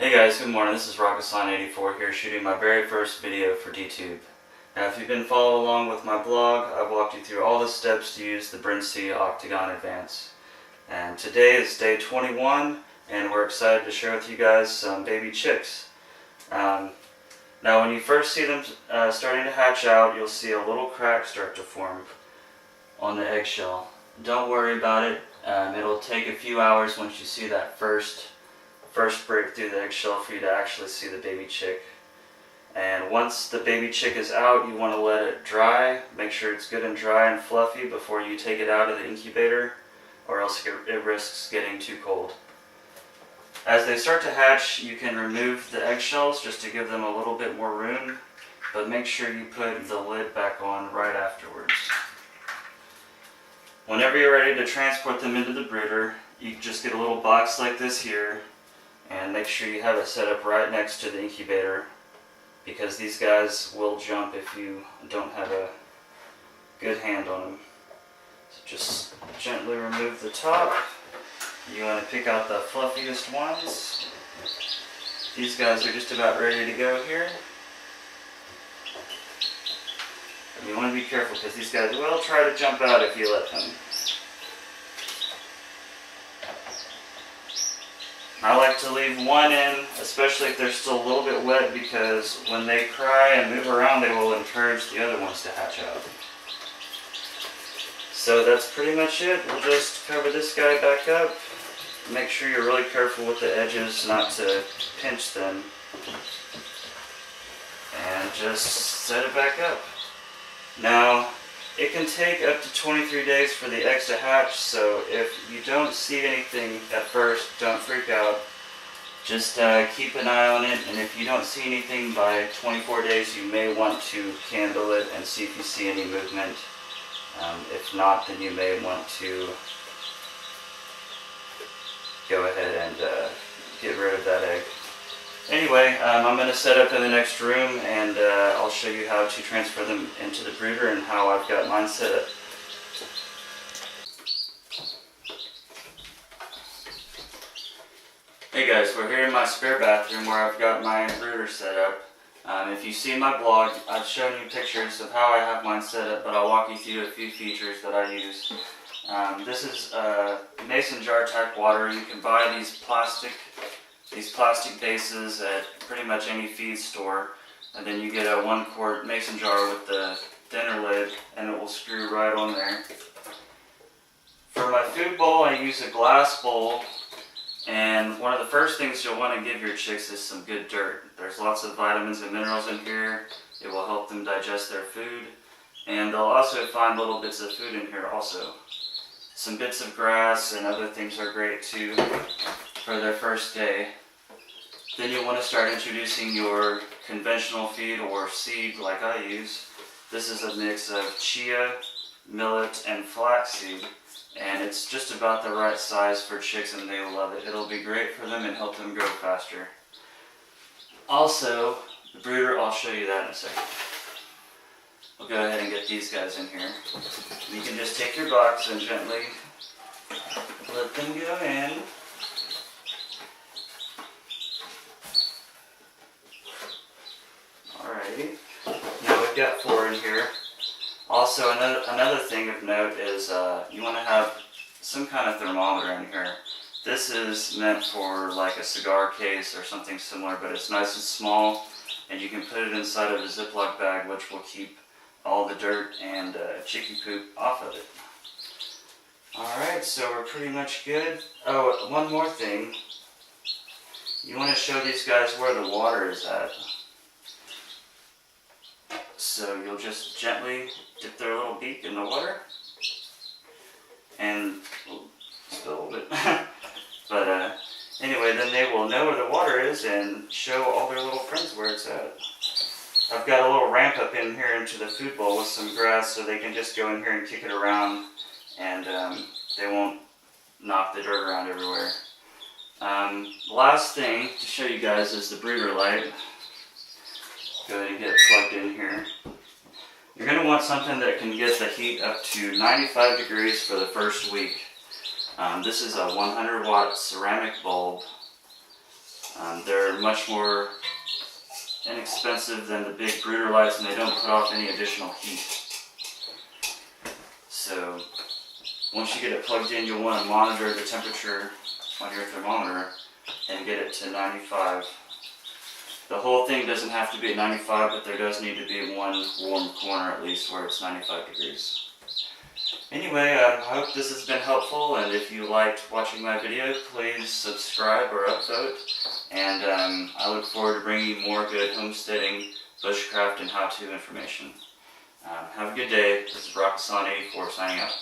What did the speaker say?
Hey guys, good morning. This is Ocatgon84 here shooting my very first video for DTube. Now if you've been following along with my blog, I've walked you through all the steps to use the Brinsea Ocatgon Advance. And today is day 21 and we're excited to share with you guys some baby chicks. Now when you first see them starting to hatch out, you'll see a little crack start to form on the eggshell. Don't worry about it. It'll take a few hours once you see that first break through the eggshell for you to actually see the baby chick. And once the baby chick is out, you want to let it dry. Make sure it's good and dry and fluffy before you take it out of the incubator, or else it risks getting too cold. As they start to hatch, you can remove the eggshells just to give them a little bit more room, but make sure you put the lid back on right afterwards. Whenever you're ready to transport them into the brooder, you just get a little box like this here, and make sure you have it set up right next to the incubator, because these guys will jump if you don't have a good hand on them. So just gently remove the top. You want to pick out the fluffiest ones. These guys are just about ready to go here. And you want to be careful because these guys will try to jump out if you let them. I like to leave one in, especially if they're still a little bit wet, because when they cry and move around, they will encourage the other ones to hatch out. So that's pretty much it. We'll just cover this guy back up. Make sure you're really careful with the edges not to pinch them. And just set it back up. Now, it can take up to 23 days for the eggs to hatch, so if you don't see anything at first, don't freak out. Just keep an eye on it, and if you don't see anything by 24 days, you may want to candle it and see if you see any movement. If not, then you may want to go ahead and get rid of that egg. Anyway, I'm going to set up in the next room, and I'll show you how to transfer them into the brooder and how I've got mine set up. Hey guys, we're here in my spare bathroom where I've got my brooder set up. If you see my blog, I've shown you pictures of how I have mine set up, but I'll walk you through a few features that I use. This is mason jar type water. You can buy these plastic bases at pretty much any feed store, and then you get a 1 quart mason jar with the thinner lid, and it will screw right on there. For my food bowl, I use a glass bowl, and one of the first things you'll want to give your chicks is some good dirt. There's lots of vitamins and minerals in here. It will help them digest their food, and they'll also find little bits of food in here also. Some bits of grass and other things are great too for their first day. Then you'll want to start introducing your conventional feed or seed like I use. This is a mix of chia, millet, and flaxseed, and it's just about the right size for chicks and they love it. It'll be great for them and help them grow faster. Also, the brooder, I'll show you that in a second. We'll go ahead and get these guys in here. You can just take your box and gently let them go in. Alrighty, now we've got 4 in here. Also, another thing of note is you want to have some kind of thermometer in here. This is meant for like a cigar case or something similar, but it's nice and small, and you can put it inside of a Ziploc bag, which will keep all the dirt and chicky poop off of it. Alright, so we're pretty much good. Oh, one more thing. You want to show these guys where the water is at. So you'll just gently dip their little beak in the water and spill a little bit. But anyway, then they will know where the water is and show all their little friends where it's at. I've got a little ramp up in here into the food bowl with some grass so they can just go in here and kick it around, and they won't knock the dirt around everywhere. Last thing to show you guys is the brooder light. Go ahead and get it plugged in here. You're going to want something that can get the heat up to 95 degrees for the first week. This is a 100 watt ceramic bulb. They're much more inexpensive than the big brooder lights, and they don't put off any additional heat. So once you get it plugged in, you'll want to monitor the temperature on your thermometer and get it to 95. The whole thing doesn't have to be at 95, but there does need to be one warm corner at least where it's 95 degrees. Anyway, I hope this has been helpful, and if you liked watching my video, please subscribe or upvote. And I look forward to bringing you more good homesteading, bushcraft, and how-to information. Have a good day. This is Rockasani 84 signing out.